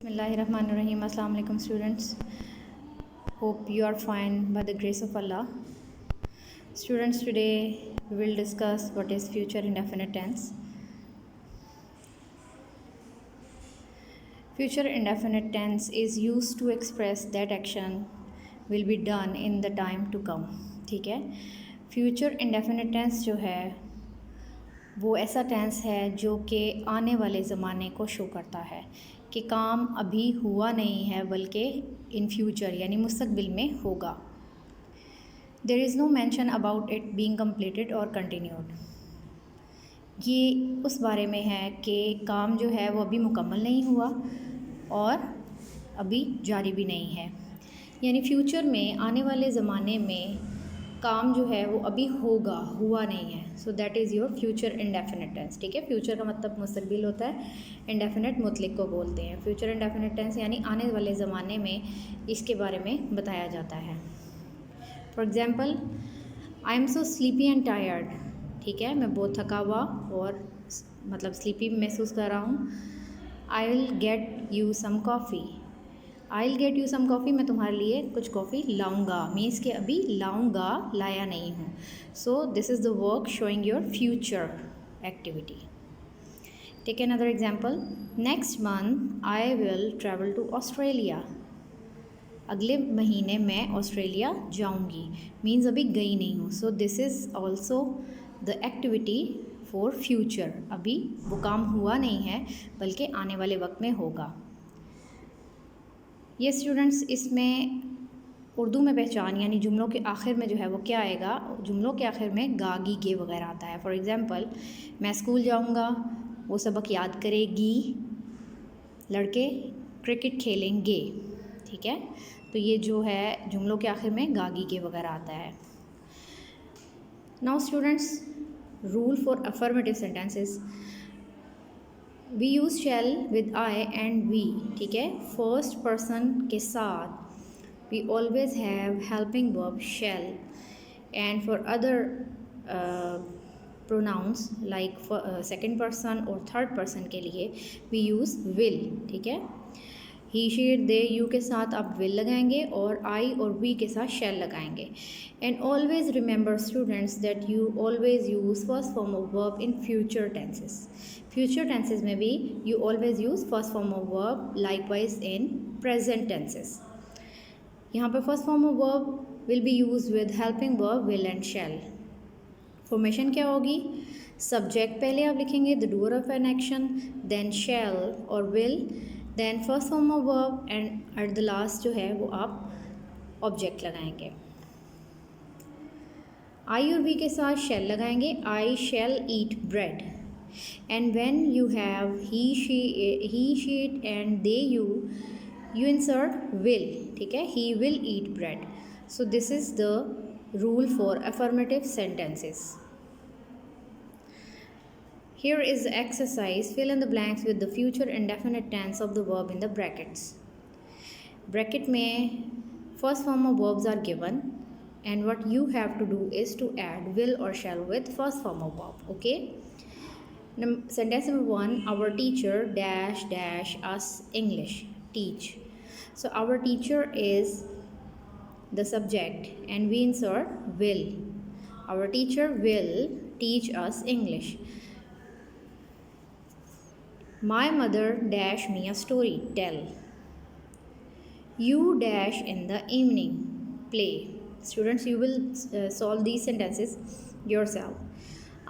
Bismillahirrahmanirrahim. Assalamu alaikum students. Hope you are fine by the grace of Allah. Students, today we will discuss what is future indefinite tense. Future indefinite tense is used to express that action will be done in the time to come. ठीक है, future indefinite tense जो है वो ऐसा tense है जो कि आने वाले ज़माने को शो करता है कि काम अभी हुआ नहीं है बल्कि इन फ्यूचर यानी मुस्तकबिल में होगा. There is no mention about it being completed और कंटिन्यूड. ये उस बारे में है कि काम जो है वो अभी मुकम्मल नहीं हुआ और अभी जारी भी नहीं है. यानी फ्यूचर में आने वाले ज़माने में काम जो है वो अभी होगा, हुआ नहीं है. So that is your future indefinite tense. ठीक है, फ्यूचर का मतलब मुस्तकबिल होता है, इंडेफिनिट मुतलक को बोलते हैं. फ्यूचर इंडेफिनिट टेंस यानी आने वाले ज़माने में इसके बारे में बताया जाता है. For example, I am so sleepy and tired. ठीक है, मैं बहुत थका हुआ और मतलब स्लीपी महसूस कर रहा हूँ. I will get you some coffee. I will get you some coffee, मैं तुम्हारे लिए कुछ कॉफ़ी लाऊंगा. मीन्स के अभी लाऊंगा, लाया नहीं हूँ. So this is the work showing your future activity. Take another example. Next month I will travel to Australia. अगले महीने मैं ऑस्ट्रेलिया जाऊँगी. मीन्स अभी गई नहीं हूँ. So this is also the activity for future. अभी वो काम हुआ नहीं है बल्कि आने वाले वक्त में होगा. ये स्टूडेंट्स, इसमें उर्दू में पहचान यानी जुमलों के आखिर में जो है वो क्या आएगा, जुमलों के आखिर में गा गी गे वगैरह आता है. फॉर एग्ज़ाम्पल, मैं स्कूल जाऊँगा, वो सबक याद करेगी, लड़के क्रिकेट खेलेंगे. ठीक है, तो ये जो है जुमलों के आखिर में गा गी गे वगैरह आता है. Now students, rule for affirmative sentences. We use shall with I and we. ठीक है, फर्स्ट पर्सन के साथ we always have helping verb shall. And for other pronouns like second person और थर्ड पर्सन के लिए वी यूज़ विल. ठीक है, he she it they you के साथ आप विल लगाएंगे और आई और वी के साथ शैल लगाएंगे. And always remember students that you always use first form of verb in future tenses. Future tenses में भी you always use first form of verb, likewise in present tenses. यहाँ पर first form of verb will be use with helping verb will and shall. Formation क्या होगी? Subject पहले आप लिखेंगे the doer of an action, then shall और will, then first form of verb and at the last जो है वो आप ऑब्जेक्ट लगाएंगे. आई और वी के साथ शैल लगाएंगे. I shall eat bread. And when you have he, she, it and they, you insert will. ठीक है, he will eat bread. So this is the rule for affirmative sentences. Here is the exercise. Fill in the blanks with the future indefinite tense of the verb in the brackets. Bracket में first form of verbs are given and what you have to do is to add will or shall with first form of verb. Okay. Sentence number 1, our teacher dash dash us English. Teach. So our teacher is the subject and we insert will. Our teacher will teach us English. My mother dash me a story. Tell. You dash in the evening. Play. Students, you will solve these sentences yourself.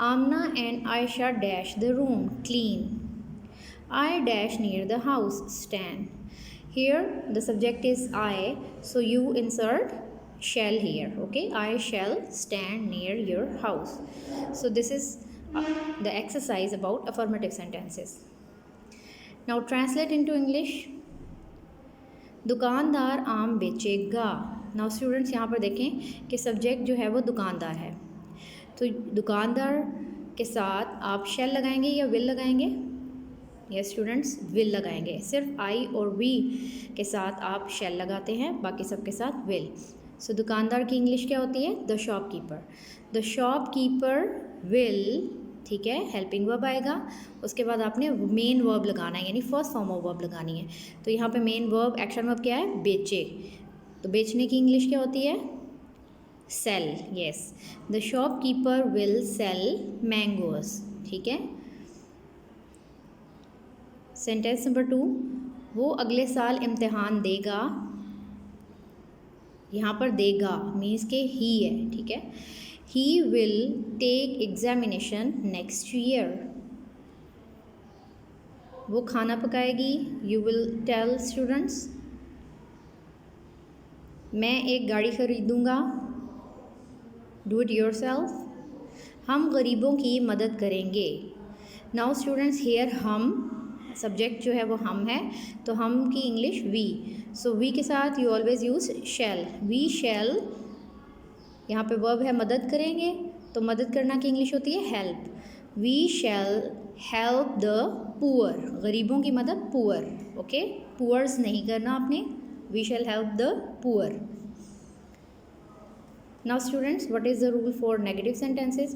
Amna and Aisha dash the room. Clean. I dash near the house. Stand. Here the subject is I, so you insert shall here. Okay, I shall stand near your house. So this is the exercise about affirmative sentences. Now translate into English. दुकानदार आम बेचेगा. Now students, यहाँ पर देखें कि subject जो है वो दुकानदार है, तो दुकानदार के साथ आप शैल लगाएंगे या विल लगाएंगे? यस स्टूडेंट्स, विल लगाएंगे. सिर्फ आई और वी के साथ आप शैल लगाते हैं, बाकी सब के साथ विल. सो दुकानदार की इंग्लिश क्या होती है? The shopkeeper. The shopkeeper will. ठीक है, हेल्पिंग वर्ब आएगा, उसके बाद आपने मेन वर्ब लगाना है, यानी फर्स्ट फॉर्म ऑफ वर्ब लगानी है। तो यहाँ पे मेन वर्ब, एक्शन वर्ब क्या है, बेचे। तो बेचने की इंग्लिश क्या होती है, sell. Yes, the shopkeeper will sell mangoes. ठीक है। सेंटेंस नंबर 2, वो अगले साल इम्तिहान देगा। यहाँ पर देगा मीन्स के ही है, ठीक है। He will take examination next year. वो खाना पकाएगी, यू विल टेल स्टूडेंट्स। मैं एक गाड़ी ख़रीदूँगा, डू इट योरसेल्फ। हम गरीबों की मदद करेंगे। नाउ स्टूडेंट्स हियर हम, सब्जेक्ट जो है वो हम है, तो हम की इंग्लिश वी। सो वी के साथ you always use shall. We shall, यहाँ पे वर्ब है मदद करेंगे, तो मदद करना की इंग्लिश होती है help. We shall help the poor, गरीबों की मदद, पुअर। ओके, पुअर्स नहीं करना आपने, we shall help the poor. Now students, what is the rule for negative sentences?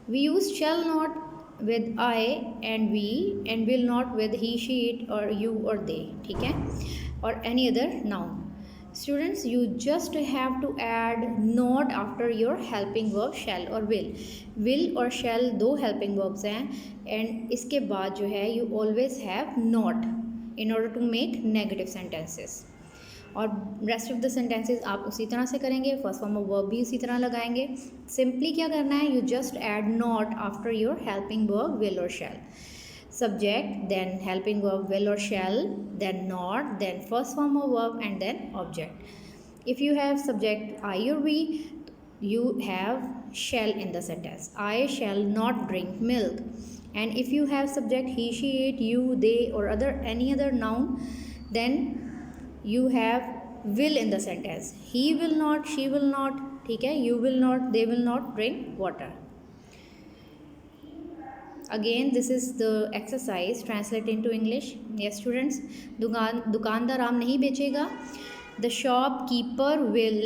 We use shall not with I and we, and will not with he, she, it or you or they, ठीक है, or any other noun. Students, you just have to add not after your helping verb shall or will. Will और shall दो helping verbs हैं, and इसके बाद जो है you always have not in order to make negative sentences. और rest of the sentences आप उसी तरह से करेंगे, फर्स्ट फॉर्म ऑफ वर्ब भी उसी तरह लगाएंगे। सिंपली क्या करना है, you just add not after your helping verb will और shall. Subject, then helping verb will और shall, then not, then first form of verb and then object. If you have subject I और we, you have shall in the sentence. I shall not drink milk. And if you have subject he, she, it, you, they or any other noun, then you have will in the sentence. He will not, she will not, ठीक है, you will not, they will not drink water. Again this is the exercise, translate into English. Yes students, दुकानदार आम नहीं बेचेगा। The shopkeeper will,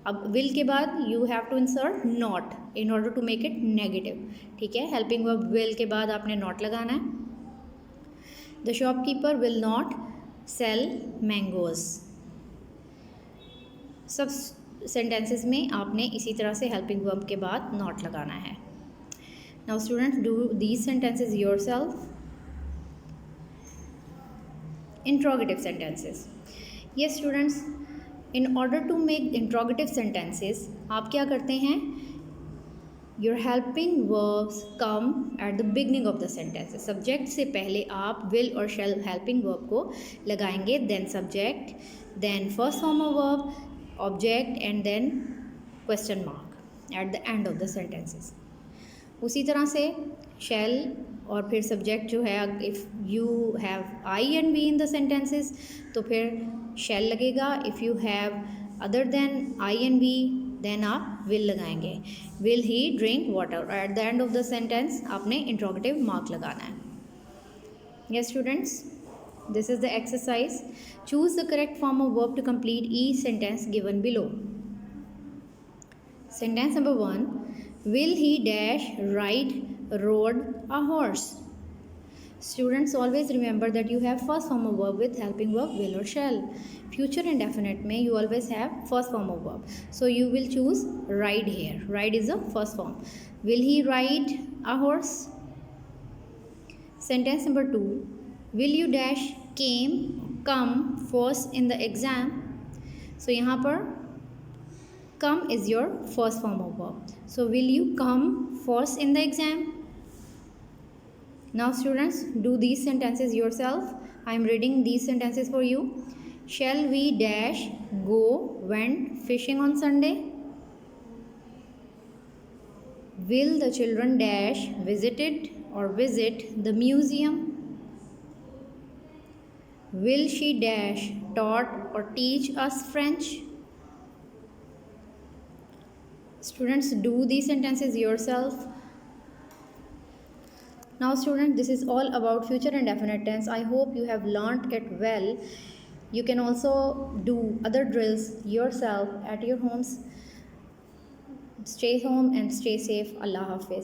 अब will के बाद you have to insert not in order to make it negative, ठीक है। helping verb will के बाद आपने not लगाना है। The shopkeeper will not sell mangoes। सब sentences में आपने इसी तरह से helping verb के बाद not लगाना है। Now students, do these sentences yourself. Interrogative sentences. Yes students, in order to make interrogative sentences, आप क्या करते हैं, your helping verbs come at the beginning of the sentence. Subject से पहले आप will और shall helping verb को लगाएंगे, then subject, then first form of verb, object and then question mark at the end of the sentences. उसी तरह से shall और फिर सब्जेक्ट जो है, if you have I and we in the sentences तो फिर shall लगेगा। If you have other than I and we then आप will लगाएंगे। Will he drink water, at the end of the sentence आपने interrogative mark लगाना है। Yes students, this is the exercise. Choose the correct form of verb to complete each sentence given below. Sentence number 1, will he dash rode a horse? Students, always remember that you have first form of verb with helping verb will or shall. Future indefinite में you always have first form of verb, so you will choose ride here. Ride is the first form. Will he ride a horse? Sentence number 2, will you dash come first in the exam? So यहाँ पर come is your first form of verb, so will you come first in the exam? Now students, do these sentences yourself. I am reading these sentences for you. Shall we dash go went fishing on Sunday? Will the children dash visited or visit the museum? Will she dash taught or teach us French? Students, do these sentences yourself. Now students, this is all about future indefinite tense. I hope you have learnt it well. You can also do other drills yourself at your homes. Stay home and stay safe. Allah Hafiz.